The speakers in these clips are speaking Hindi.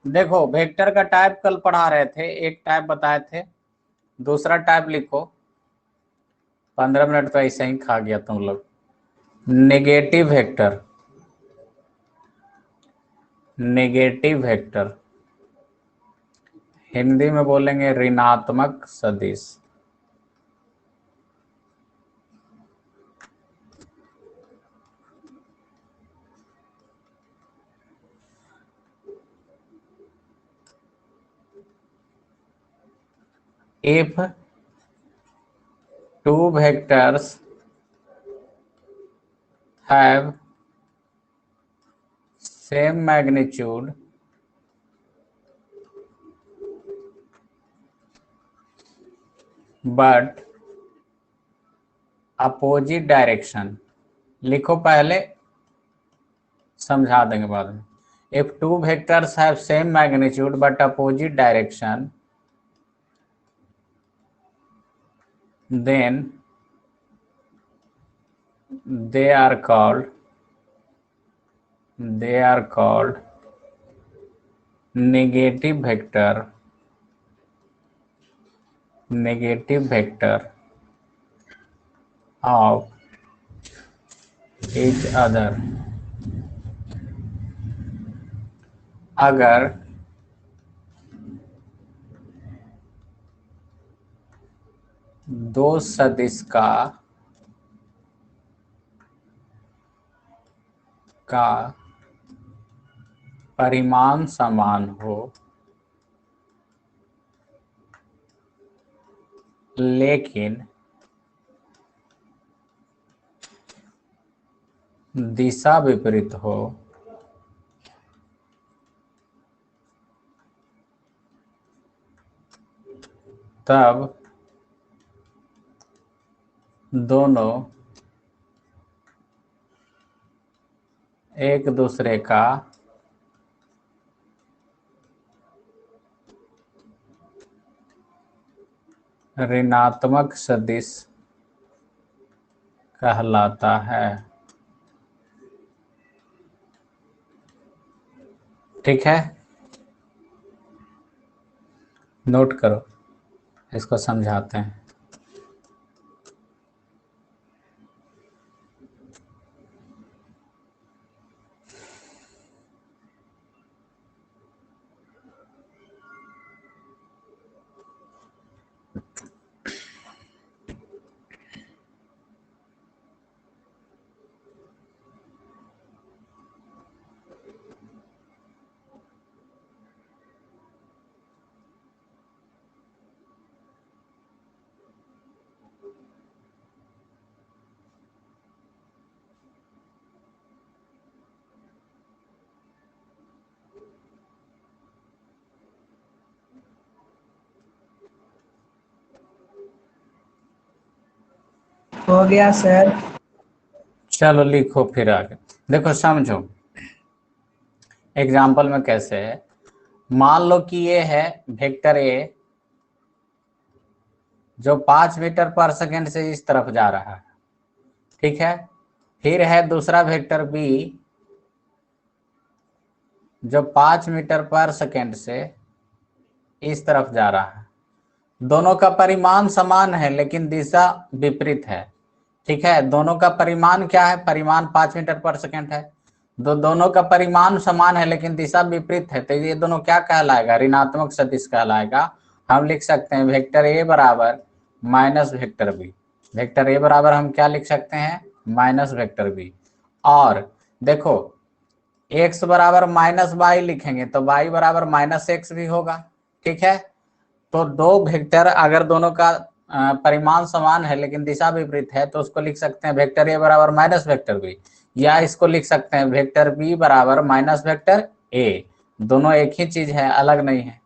देखो वेक्टर का टाइप कल पढ़ा रहे थे, एक टाइप बताए थे, दूसरा टाइप लिखो। 15 मिनट तो ऐसे ही खा गया तुम लोग। Negative vector, negative vector Hindi में बोलेंगे ऋणात्मक सदिश। If two vectors have same magnitude but opposite direction, लिखो पहले, समझा देंगे बाद में। If two vectors have same magnitude but opposite direction, then they are called negative vector of each other। अगर दो सदिश का परिमाण समान हो लेकिन दिशा विपरीत हो, तब दोनों एक दूसरे का ऋणात्मक सदिश कहलाता है। ठीक है, नोट करो, इसको समझाते हैं। हो गया सर। चलो लिखो फिर आगे। देखो समझो एग्जाम्पल में कैसे है। मान लो कि ये है वेक्टर ए जो 5 मीटर पर सेकेंड से इस तरफ जा रहा है। ठीक है, फिर है दूसरा वेक्टर बी जो 5 मीटर पर सेकेंड से इस तरफ जा रहा है। दोनों का परिमाण समान है लेकिन दिशा विपरीत है। ठीक है, दोनों का परिमाण क्या है, परिमाण 5 मीटर पर सेकेंड है। दोनों का परिमाण समान है लेकिन दिशा विपरीत है, तो ये दोनों क्या कहलाएगा, ऋणात्मक सदिश कहलाएगा। हम लिख सकते हैं वेक्टर ए बराबर minus vector B. Vector A बराबर हम क्या लिख सकते हैं, माइनस वेक्टर बी। और देखो x बराबर माइनस वाई लिखेंगे तो y बराबर माइनस एक्स भी होगा। ठीक है, तो दो वेक्टर अगर दोनों का परिमाण समान है लेकिन दिशा विपरीत है तो उसको लिख सकते हैं वेक्टर ए बराबर माइनस वेक्टर बी, या इसको लिख सकते हैं वेक्टर बी बराबर माइनस वेक्टर ए। दोनों एक ही चीज है, अलग नहीं है।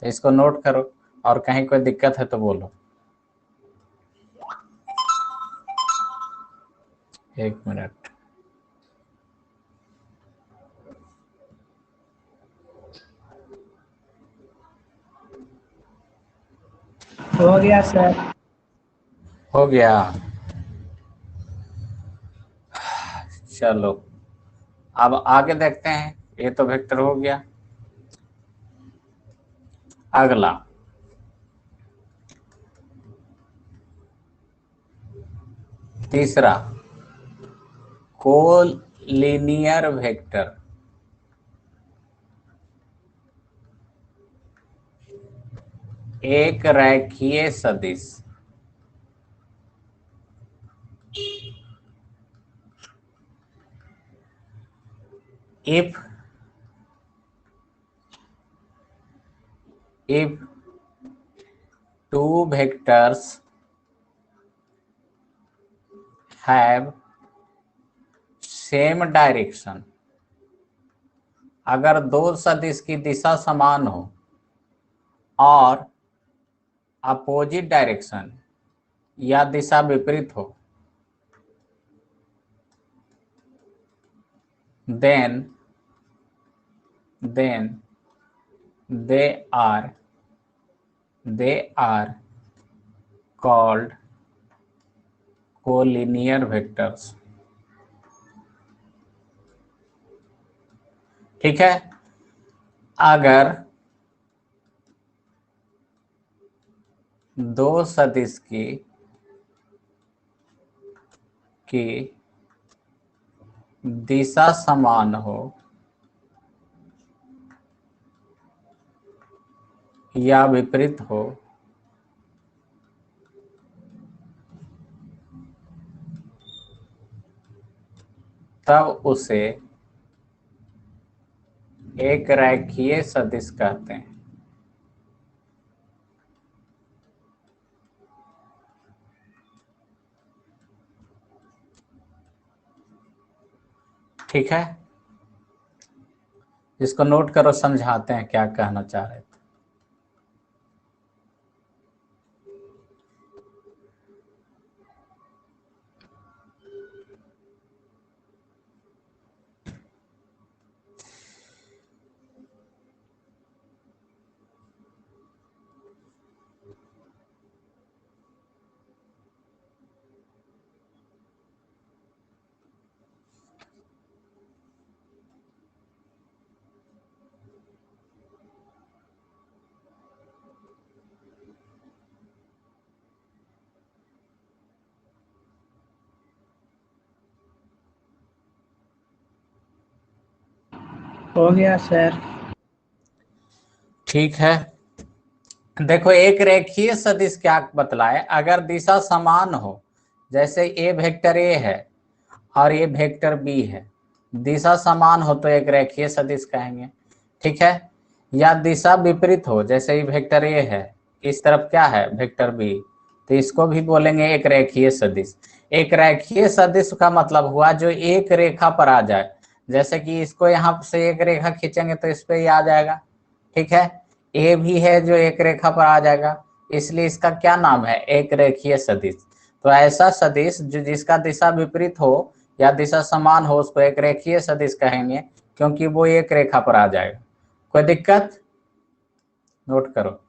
तो इसको नोट करो और कहीं कोई दिक्कत है तो बोलो। एक मिनट। हो गया सर। हो गया, चलो अब आगे देखते हैं। ये तो वेक्टर हो गया। अगला तीसरा, कोलिनियर वेक्टर। एक रैखिक सदिश। if two vectors have same direction, अगर दो सदिश की दिशा समान हो और अपोजिट डायरेक्शन या दिशा विपरीत हो, then they are called collinear vectors। ठीक है, अगर दो सदिश की दिशा समान हो या विपरीत हो, तब उसे एक रैखिक सदिश कहते हैं। ठीक है, इसको नोट करो, समझाते हैं क्या कहना चाह रहे थे। हो गया सर। ठीक है, देखो एक रेखीय सदिश क्या बतलाए, अगर दिशा समान हो, जैसे ए वेक्टर ए है और ये वेक्टर बी है, दिशा समान हो तो एक रेखीय सदिश कहेंगे। ठीक है, या दिशा विपरीत हो, जैसे ये वेक्टर ए है, इस तरफ क्या है वेक्टर बी, तो इसको भी बोलेंगे एक रेखीय सदिश। एक रेखीय सदिश का मतलब हुआ जो एक रेखा पर आ जाए, जैसे कि इसको यहाँ से एक रेखा खींचेंगे तो इस पे ही आ जाएगा। ठीक है, ए भी है जो एक रेखा पर आ जाएगा, इसलिए इसका क्या नाम है, एक रेखीय सदिश। तो ऐसा सदिश जो जिसका दिशा विपरीत हो या दिशा समान हो, उसको एक रेखीय सदिश कहेंगे, क्योंकि वो एक रेखा पर आ जाएगा। कोई दिक्कत? नोट करो।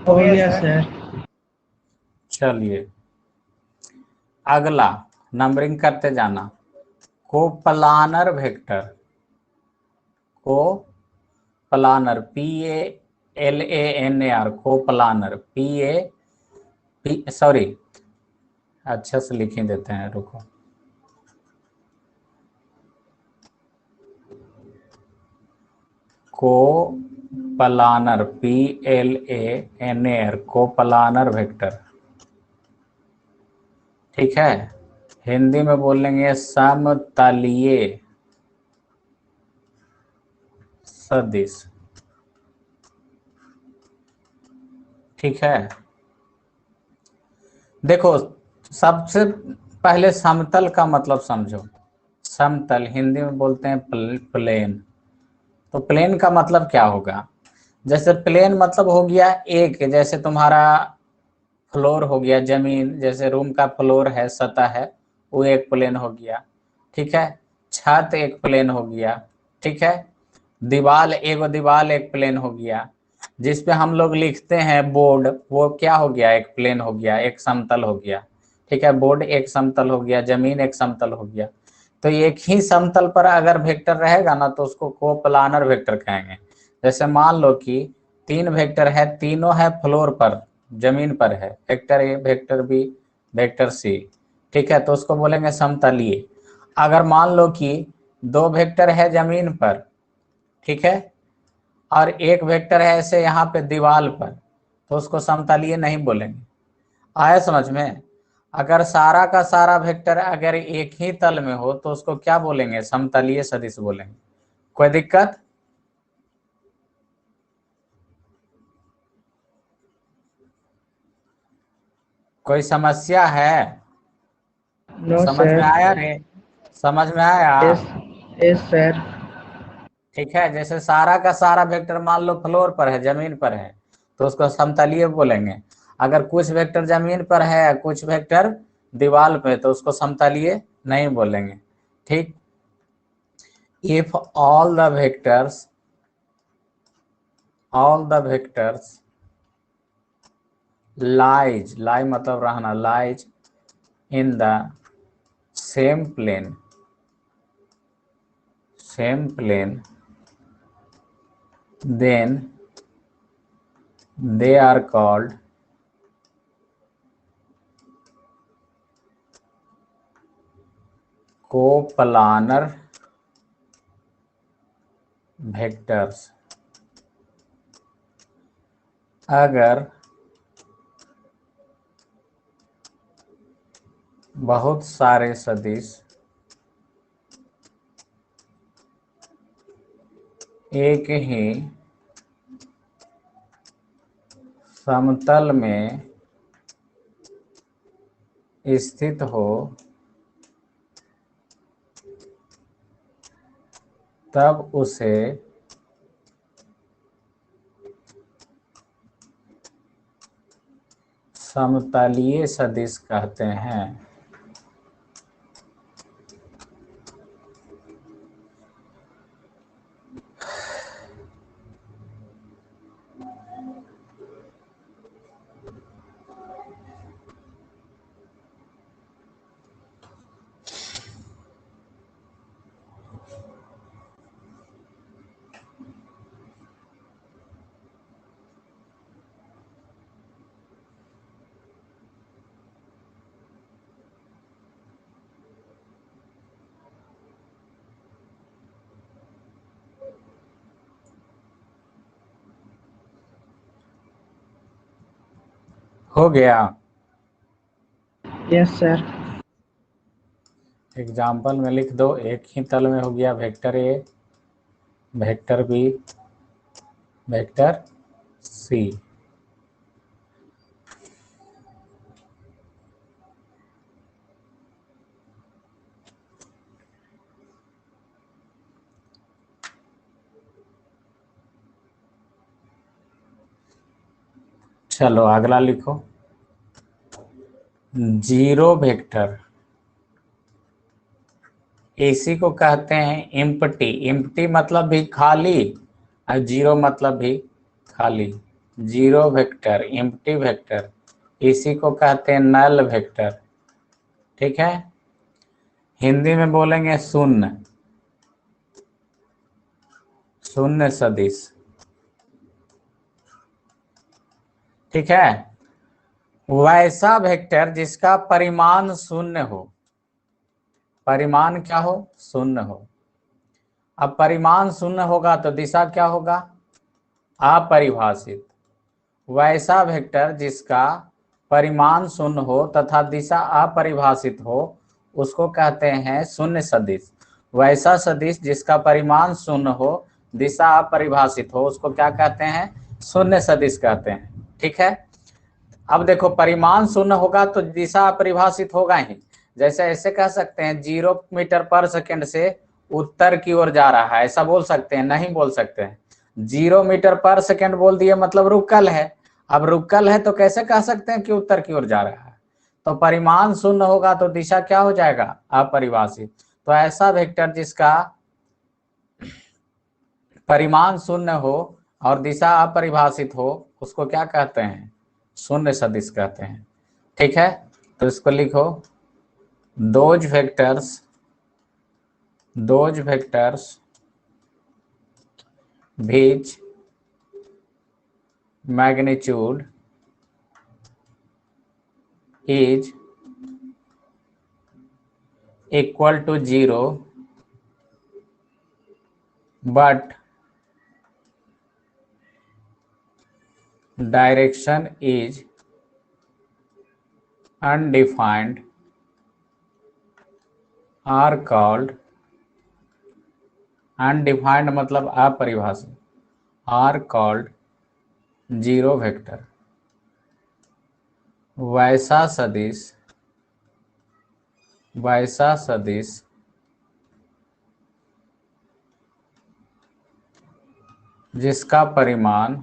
हो गया सर। चलिए अगला नंबरिंग करते जाना। Coplanar vector, coplanar PALANAR, coplanar sorry, अच्छा से लिख ही देते हैं, रुको। Coplanar PLANAR, coplanar vector. ठीक है, हिंदी में बोलेंगे समतलीय सदिश। ठीक है, देखो सबसे पहले समतल का मतलब समझो। समतल हिंदी में बोलते हैं प्लेन। तो प्लेन का मतलब क्या होगा, जैसे प्लेन मतलब हो गया एक, जैसे तुम्हारा फ्लोर हो गया जमीन, जैसे रूम का फ्लोर है, सतह है, वो एक प्लेन हो गया। ठीक है, छत एक प्लेन हो गया। ठीक है, दीवाल एक प्लेन हो गया। जिसपे हम लोग लिखते हैं बोर्ड, वो क्या हो गया, एक प्लेन हो गया, एक समतल हो गया। ठीक है, बोर्ड एक समतल हो गया, जमीन एक समतल हो गया। तो एक ही समतल पर अगर वेक्टर रहेगा ना तो उसको कोप्लानर वेक्टर कहेंगे। जैसे मान लो कि 3 वेक्टर है, तीनों है फ्लोर पर, जमीन पर है, vector A, vector B, vector C. ठीक है, तो उसको बोलेंगे समतलीय। अगर मान लो कि 2 वेक्टर है जमीन पर, ठीक है, और एक वेक्टर है ऐसे यहाँ पे दीवार पर, तो उसको समतलीय नहीं बोलेंगे। आया समझ में? अगर सारा का सारा वेक्टर अगर एक ही तल में हो तो उसको क्या बोलेंगे, समतलीय सदिश बोलेंगे। कोई दिक्कत? कोई समस्या है? नो समझ में सर। आया रे? समझ में आया? Yes, yes sir. ठीक है, जैसे सारा का सारा वेक्टर मान लो फ्लोर पर है, जमीन पर है, तो उसको समतलीय बोलेंगे। अगर कुछ वेक्टर जमीन पर है, कुछ वेक्टर दीवार पे, तो उसको समतलीय नहीं बोलेंगे। ठीक, if all the vectors lie मतलब रहना, lies in the same plane then they are called coplanar vectors। अगर बहुत सारे सदिश एक ही समतल में स्थित हो तब उसे समतलीय सदिश कहते हैं। हो गया? Yes sir. एग्जाम्पल में लिख दो, एक ही तल में हो गया vector A, vector B, vector C. चलो अगला लिखो, जीरो वेक्टर, इसी को कहते हैं इम्पटी। इम्पटी मतलब भी खाली, और जीरो मतलब भी खाली। जीरो वेक्टर, इम्पटी वेक्टर, इसी को कहते हैं नल वेक्टर। ठीक है, हिंदी में बोलेंगे शून्य, शून्य सदिश। ठीक है, वैसा वेक्टर जिसका परिमाण शून्य हो, परिमाण क्या हो, शून्य हो। अब परिमाण शून्य होगा तो दिशा क्या होगा, अपरिभाषित। वैसा वेक्टर जिसका परिमाण शून्य हो तथा दिशा अपरिभाषित हो उसको कहते हैं शून्य सदिश। वैसा सदिश जिसका परिमाण शून्य हो, दिशा अपरिभाषित हो, उसको क्या कहते हैं, शून्य सदिश कहते हैं। ठीक है, अब देखो परिमाण शून्य होगा तो दिशा अपरिभाषित होगा ही। जैसे ऐसे कह सकते हैं 0 मीटर पर सेकंड से उत्तर की ओर जा रहा है, ऐसा बोल सकते हैं, नहीं बोल सकते हैं। 0 मीटर पर सेकेंड बोल दिए मतलब रुकल है। अब रुकल है तो कैसे कह सकते हैं कि उत्तर की ओर जा रहा है? तो परिमाण शून्य होगा तो दिशा क्या हो जाएगा? अपरिभाषित। तो ऐसा वेक्टर जिसका परिमाण शून्य हो और दिशा अपरिभाषित हो उसको क्या कहते हैं? शून्य सदिश कहते हैं। ठीक है, तो इसको लिखो, those vectors which magnitude is equal to 0 but direction is undefined are called, undefined मतलब अपरिभाषित, are called जीरो वेक्टर। वैसा सदिश जिसका परिमाण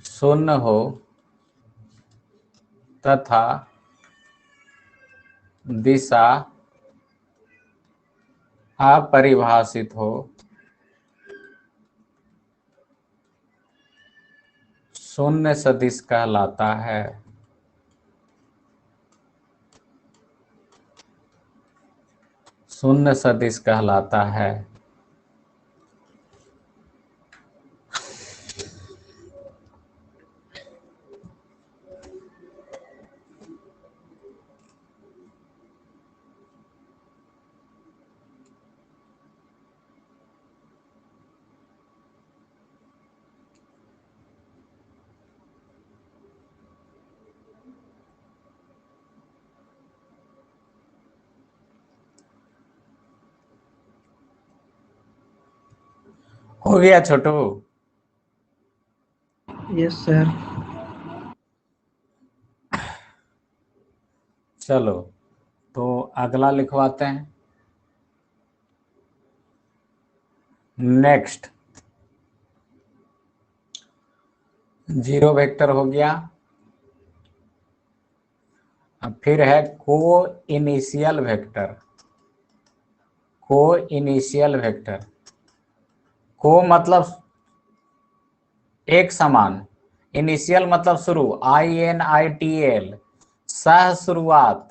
शून्य हो तथा दिशा अपरिभाषित हो शून्य सदिश कहलाता है। शून्य सदिश कहलाता है। हो गया छोटू? Yes sir. चलो तो अगला लिखवाते हैं। नेक्स्ट जीरो वेक्टर हो गया। अब फिर है को इनिशियल वेक्टर। को मतलब एक समान, इनिशियल मतलब शुरू, INITL, सह शुरुआत।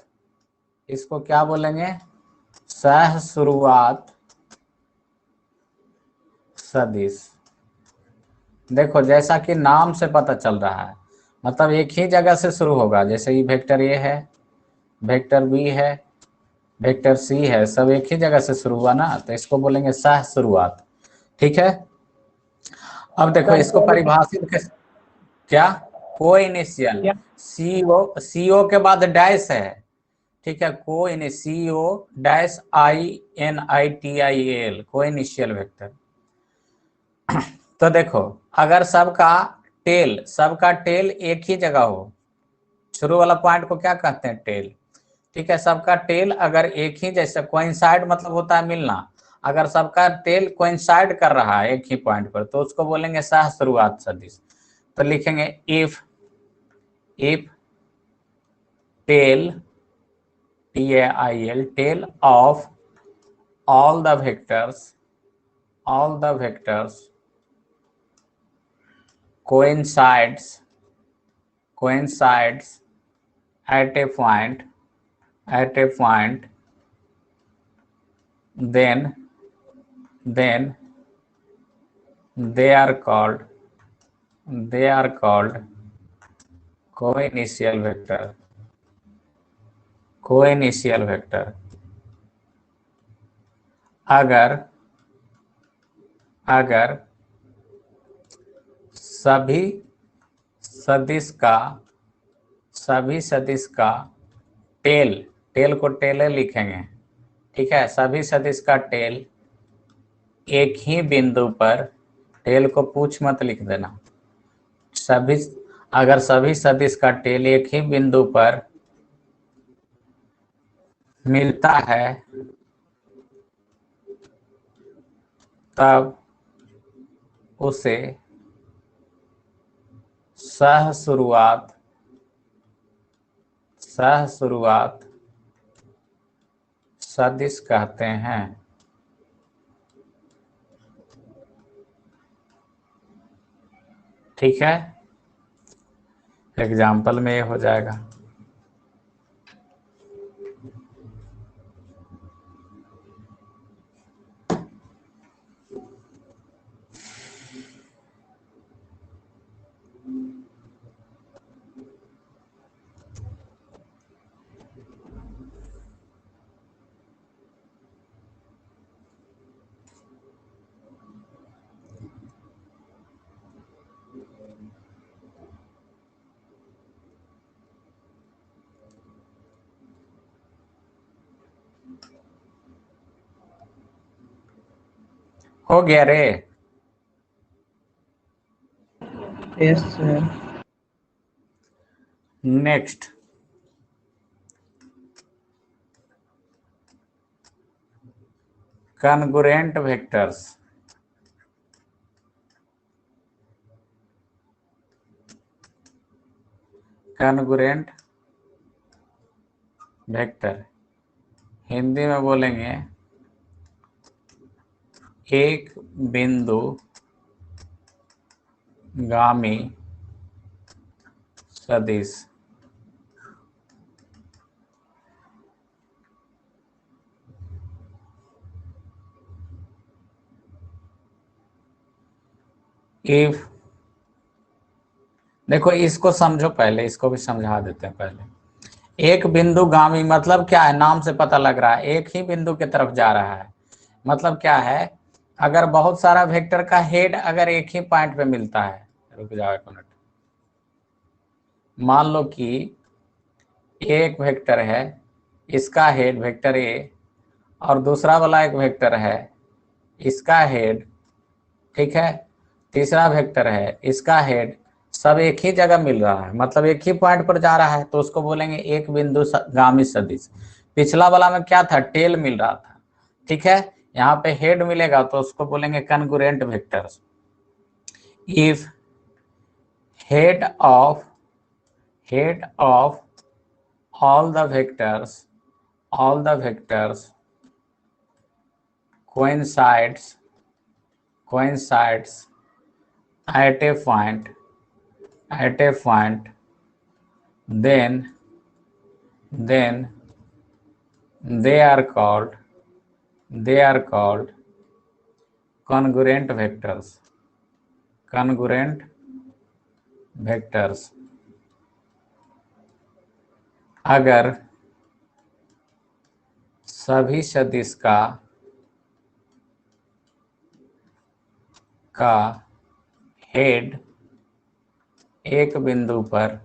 इसको क्या बोलेंगे? सह शुरुआत सदिश। देखो जैसा कि नाम से पता चल रहा है, मतलब एक ही जगह से शुरू होगा। जैसे ये वेक्टर ए है, वेक्टर बी है, वेक्टर सी है, सब एक ही जगह से शुरू हुआ ना, तो इसको बोलेंगे सह शुरुआत। ठीक है, अब देखो इसको परिभाषित कैसे, क्या? को इनिशियल, सीओ के बाद डैश है। ठीक है, को सीओ डैश INITIL, को इनिशियल वेक्टर। तो देखो अगर सबका टेल एक ही जगह हो, शुरू वाला पॉइंट को क्या कहते हैं? टेल। ठीक है, सबका टेल अगर एक ही जैसे कोइंसाइड मतलब होता है मिलना, अगर सबका टेल कोइंसाइड कर रहा है एक ही पॉइंट पर तो उसको बोलेंगे सह शुरुआत सदिश। तो लिखेंगे if tail TAIL tail of all the vectors coincides at a point, then they are called co-initial vector। अगर सभी सदिश का टेल को टेले लिखेंगे। ठीक है, सभी सदिश का टेल एक ही बिंदु पर, टेल को पूछ मत लिख देना, अगर सभी सदिश का टेल एक ही बिंदु पर मिलता है तब उसे सह शुरुआत सदिश कहते हैं। ठीक है, एग्जाम्पल में ये हो जाएगा। हो गया रे। Yes, sir. Next, congruent vectors. Congruent vector Hindi में बोलेंगे एक बिंदु गामी सदिश। इफ, देखो इसको समझो पहले, इसको भी समझा देते हैं पहले। एक बिंदु गामी मतलब क्या है, नाम से पता लग रहा है एक ही बिंदु की तरफ जा रहा है। मतलब क्या है, अगर बहुत सारा वेक्टर का हेड अगर एक ही पॉइंट पे मिलता है, रुक जाओ एक मिनट। मान लो कि एक वेक्टर है, इसका हेड वेक्टर ए, और दूसरा वाला एक वेक्टर है, इसका हेड, ठीक है, तीसरा वेक्टर है, इसका हेड, सब एक ही जगह मिल रहा है, मतलब एक ही पॉइंट पर जा रहा है, तो उसको बोलेंगे एक बिंदु गामी सदिश। पिछला वाला में क्या था, टेल मिल रहा था। ठीक है, यहाँ पे हेड मिलेगा तो उसको बोलेंगे congruent vectors. If head of all the vectors coincides at a point, then they are called congruent vectors। अगर सभी सदिश का हेड एक बिंदु पर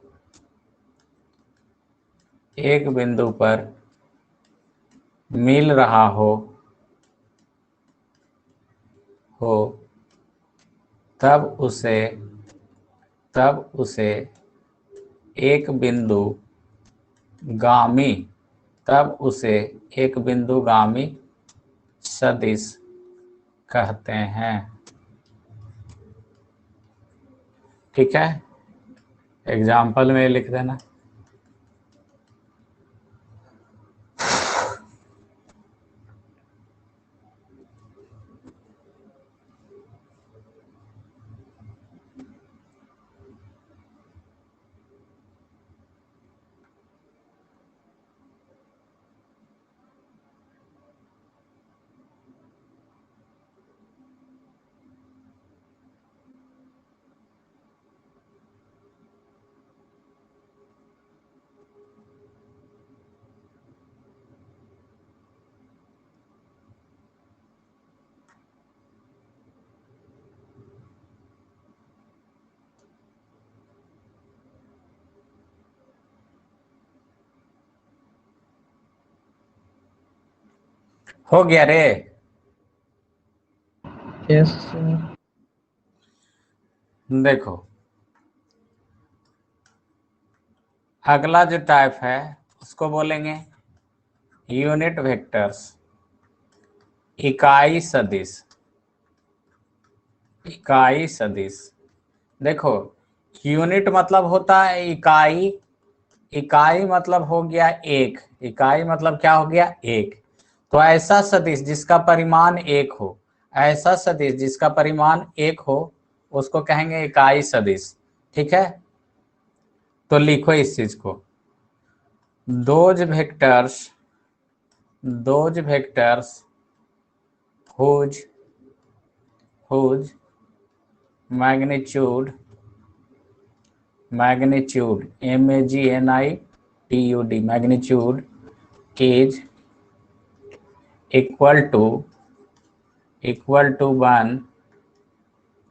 मिल रहा हो तब उसे एक बिंदुगामी सदिश कहते हैं। ठीक है, एग्जाम्पल में लिख देना। हो गया रे। Yes, sir. देखो अगला जो टाइप है उसको बोलेंगे यूनिट वेक्टर्स, इकाई सदिश। इकाई सदिश। देखो, यूनिट मतलब होता है इकाई, इकाई मतलब हो गया एक, इकाई मतलब क्या हो गया एक। तो ऐसा सदिश जिसका परिमाण एक हो, ऐसा सदिश जिसका परिमाण एक हो, उसको कहेंगे इकाई सदिश। ठीक है, तो लिखो इस चीज को, those vectors, those vectors whose magnitude magnitude is equal to 1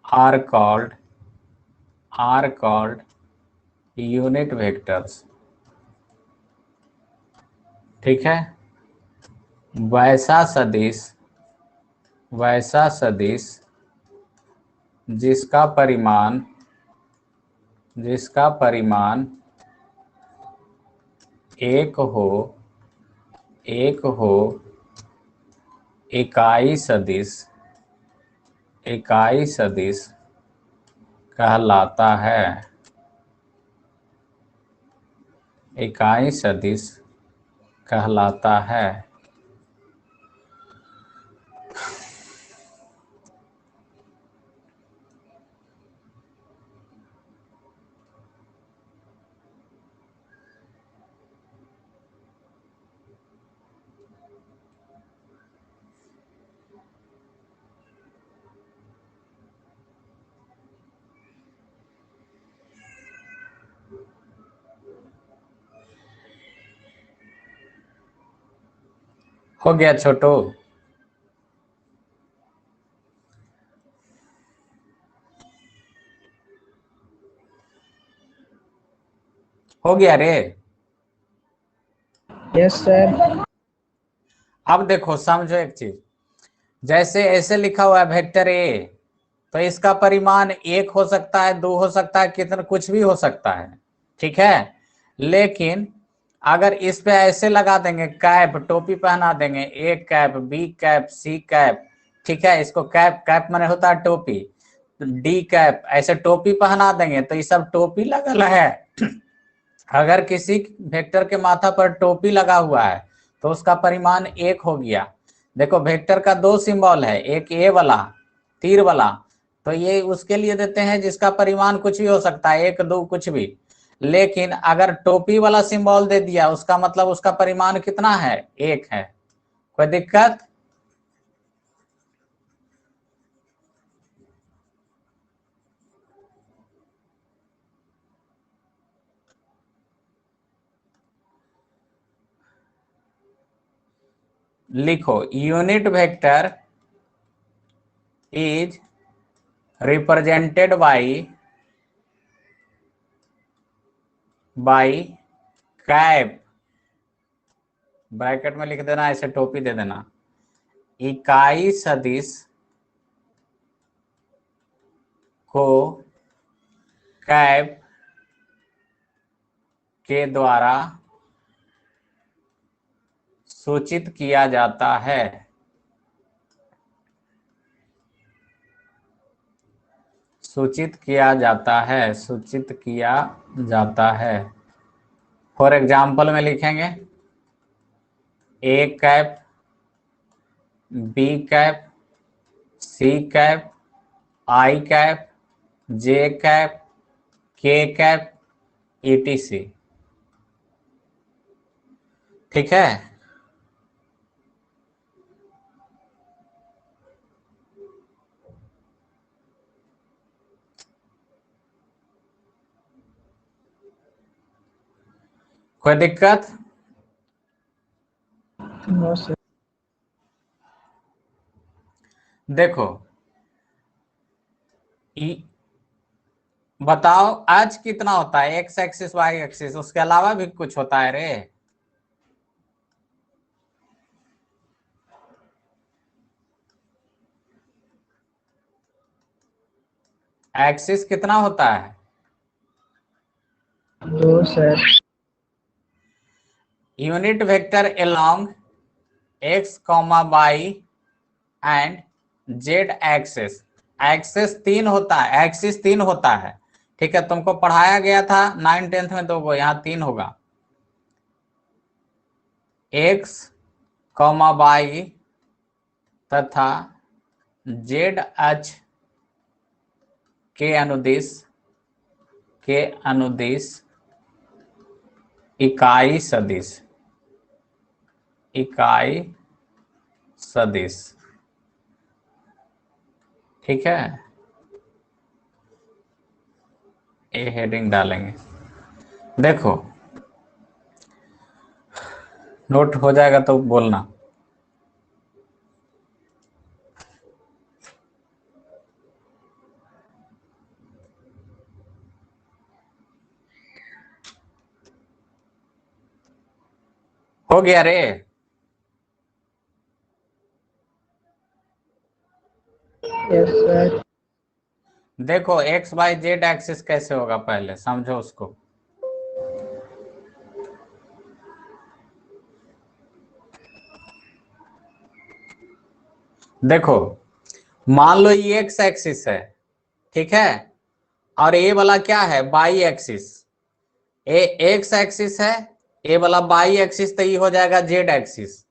are called unit vectors। ठीक है, वैसा सदिश, वैसा सदिश जिसका परिमाण, जिसका परिमाण एक हो, एक हो, इकाई सदिश, इकाई सदिश कहलाता है, इकाई सदिश कहलाता है। हो गया छोटू? हो गया रे? Yes sir. अब देखो समझो एक चीज, जैसे ऐसे लिखा हुआ है वेक्टर ए, तो इसका परिमाण एक हो सकता है, दो हो सकता है, कितना कुछ भी हो सकता है। ठीक है, लेकिन अगर इस पे ऐसे लगा देंगे कैप, टोपी पहना देंगे, A cap, B cap, C cap, ठीक है, इसको कैप, कैप माने होता है टोपी, डी कैप, ऐसे टोपी पहना देंगे तो ये सब टोपी लगल है। अगर किसी वेक्टर के माथा पर टोपी लगा हुआ है तो उसका परिमाण एक हो गया। देखो वेक्टर का दो सिंबल है, एक ए वाला तीर वाला, तो ये उसके लिए देते हैं जिसका परिमाण कुछ भी हो सकता है, एक दो कुछ भी। लेकिन अगर टोपी वाला सिंबल दे दिया, उसका मतलब उसका परिमाण कितना है, एक है। कोई दिक्कत? लिखो, unit vector is represented by cap, bracket में लिख देना, ऐसे टोपी दे देना, इकाई सदिश को कैप के द्वारा सूचित किया जाता है। सूचित किया जाता है, सूचित किया जाता है। फॉर एग्जाम्पल में लिखेंगे A cap, B cap, C cap, I cap, J cap, K cap, etc. ठीक है, कोई दिक्कत? No sir. देखो बताओ आज कितना होता है, एक्स एक्सिस वाई एक्सिस, उसके अलावा भी कुछ होता है रे? एक्सिस कितना होता है? दो sir. Unit vector along X comma Y and Z axis, axes 3 होता है, एक्सिस 3 होता है। ठीक है, तुमको पढ़ाया गया था 9th-10th में, तो वो यहाँ 3 होगा, एक्स कॉमा वाई तथा जेड अक्ष के अनुदिश इकाई सदिश। ठीक है, ये हेडिंग डालेंगे। देखो नोट हो जाएगा तो बोलना। हो गया रे? Yes sir. देखो एक्स वाई जेड एक्सिस कैसे होगा, पहले समझो उसको। देखो मान लो ये एक्स एक्सिस है, ठीक है, और ये वाला क्या है, वाई एक्सिस। ए एक्स एक्सिस है, ये वाला वाई एक्सिस, तो ये हो जाएगा जेड एक्सिस।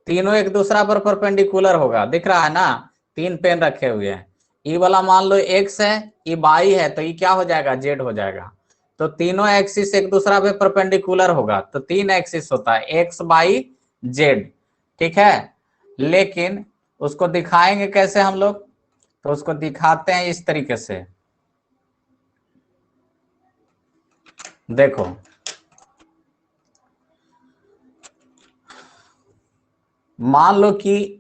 तीनों एक दूसरा पर परपेंडिकुलर होगा, दिख रहा है ना, 3 पेन रखे हुए हैं। ये वाला मान लो एक्स है, ये वाई है, तो ये क्या हो जाएगा, जेड हो जाएगा। तो तीनों एक्सिस एक दूसरा पे परपेंडिकुलर होगा, तो 3 एक्सिस होता है, एक्स वाई जेड। ठीक है, लेकिन उसको दिखाएंगे कैसे हम लोग, तो उसको दिखाते हैं इस तरीके से। देखो मान लो कि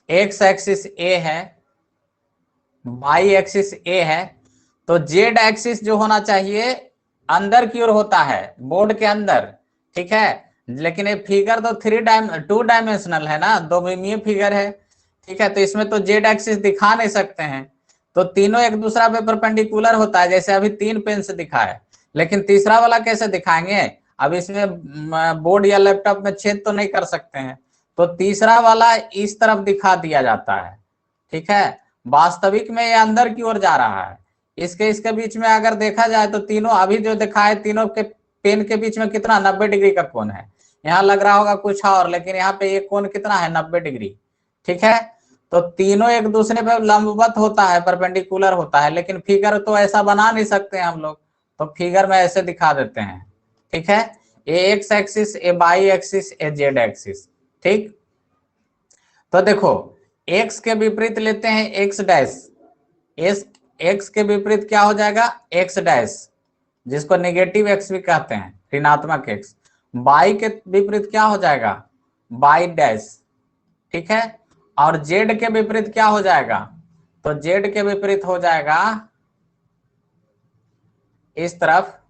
एक्स एक्सिस ए है, वाई एक्सिस ए है, तो जेड एक्सिस जो होना चाहिए अंदर की ओर होता है, बोर्ड के अंदर। ठीक है, लेकिन ये फिगर तो 2 डायमेंशनल है ना, 2 विमीय फिगर है। ठीक है, तो इसमें तो जेड एक्सिस दिखा नहीं सकते हैं, तो तीनों एक दूसरा पे परपेंडिकुलर होता है, जैसे अभी 3 पेन से दिखा है। लेकिन तीसरा वाला कैसे दिखाएंगे, अब इसमें बोर्ड या लैपटॉप में छेद तो नहीं कर सकते हैं, तो तीसरा वाला इस तरफ दिखा दिया जाता है। ठीक है, वास्तविक में ये अंदर की ओर जा रहा है। इसके इसके बीच में अगर देखा जाए तो तीनों अभी जो दिखा है, तीनों के पेन के बीच में कितना 90 डिग्री का कोण है। यहाँ लग रहा होगा कुछ और, लेकिन यहाँ पे ये कोण कितना है, 90 डिग्री। ठीक है, तो तीनों एक दूसरे पे लंबवत होता है, परपेंडिकुलर होता है, लेकिन फिगर तो ऐसा बना नहीं सकते हम लोग, तो फिगर में ऐसे दिखा देते हैं। ठीक है, ए एक्स एक्सिस, ए वाई एक्सिस, ए जेड एक्सिस। ठीक, तो देखो एक्स के विपरीत लेते हैं एक्स डैश, एक्स के विपरीत क्या हो जाएगा, एक्स डैश, जिसको नेगेटिव एक्स भी कहते हैं, ऋणात्मक एक्स। बाई के विपरीत क्या हो जाएगा, बाई डैश। ठीक है, और जेड के विपरीत क्या हो जाएगा, तो जेड के विपरीत हो जाएगा इस तरफ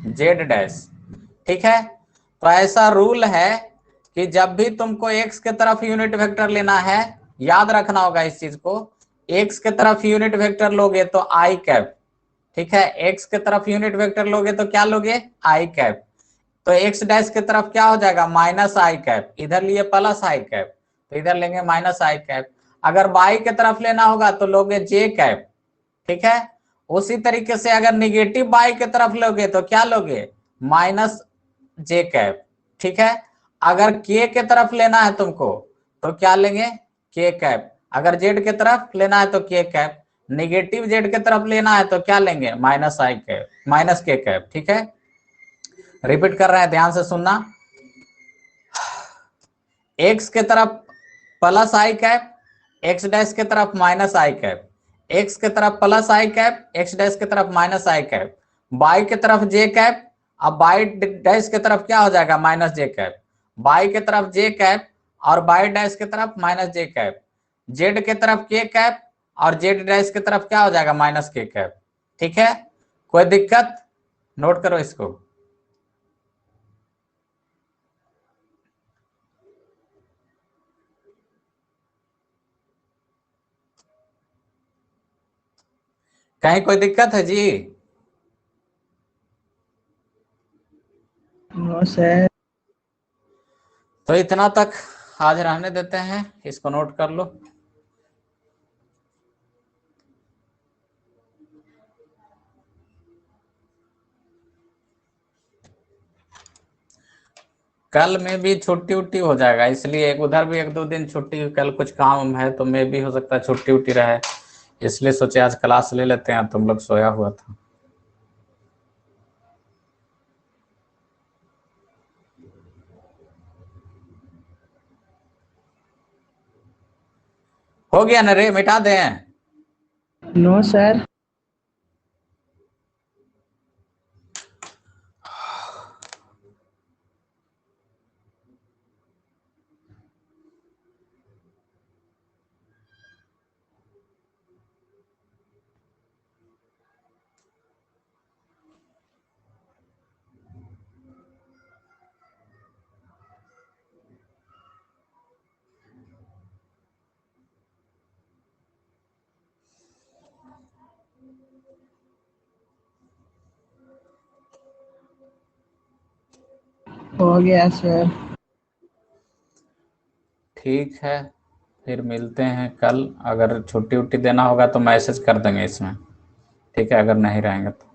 जेड डैश। ठीक है, तो ऐसा रूल है कि जब भी तुमको एक्स के तरफ यूनिट वेक्टर लेना है, याद रखना होगा इस चीज को, एक्स के तरफ यूनिट वेक्टर लोगे तो आई कैप। ठीक है, एक्स के तरफ यूनिट वेक्टर लोगे तो क्या लोगे, आई कैप। तो एक्स डैश के तरफ क्या हो जाएगा, माइनस आई कैप, इधर लिए प्लस आई कैप, तो इधर लेंगे माइनस आई कैप। अगर वाई के तरफ लेना होगा तो लोगे जे कैप। ठीक है, उसी तरीके से अगर निगेटिव वाई के तरफ लोगे तो क्या लोगे, माइनस जे कैप। ठीक है, अगर के के तरफ लेना है तुमको तो क्या लेंगे, के कैप। अगर जेड के तरफ लेना है तो के कैप, निगेटिव जेड के तरफ लेना है तो क्या लेंगे, माइनस आई कैप, माइनस के कैप। ठीक है, रिपीट कर रहे हैं, ध्यान से सुनना। एक्स के तरफ प्लस आई कैप, एक्स डैश के तरफ माइनस आई कैप, एक्स के तरफ प्लस आई कैप, एक्स डैश के तरफ माइनस आई कैप, बाई के तरफ जे कैप, अब बाई डैश के तरफ क्या हो जाएगा, माइनस जे कैप, बाई के तरफ जे कैप और बाई डैश के तरफ माइनस जे कैप, जेड के तरफ के कैप और जेड डैश के तरफ क्या हो जाएगा, माइनस के कैप। ठीक है, कोई दिक्कत, नोट करो इसको। कहीं कोई दिक्कत है जी? No sir. तो इतना तक आज रहने देते हैं, इसको नोट कर लो। कल में भी छुट्टी उट्टी हो जाएगा, इसलिए एक उधर भी 1-2 दिन छुट्टी, कल कुछ काम है तो मैं भी हो सकता है छुट्टी उट्टी रहे, इसलिए सोचे आज क्लास ले लेते हैं। तुम लोग सोया हुआ था। हो गया ना रे, मिटा दें? No sir. हो गया सर। ठीक है, फिर मिलते हैं कल। अगर छुट्टी उट्टी देना होगा तो मैसेज कर देंगे इसमें, ठीक है, अगर नहीं रहेंगे तो।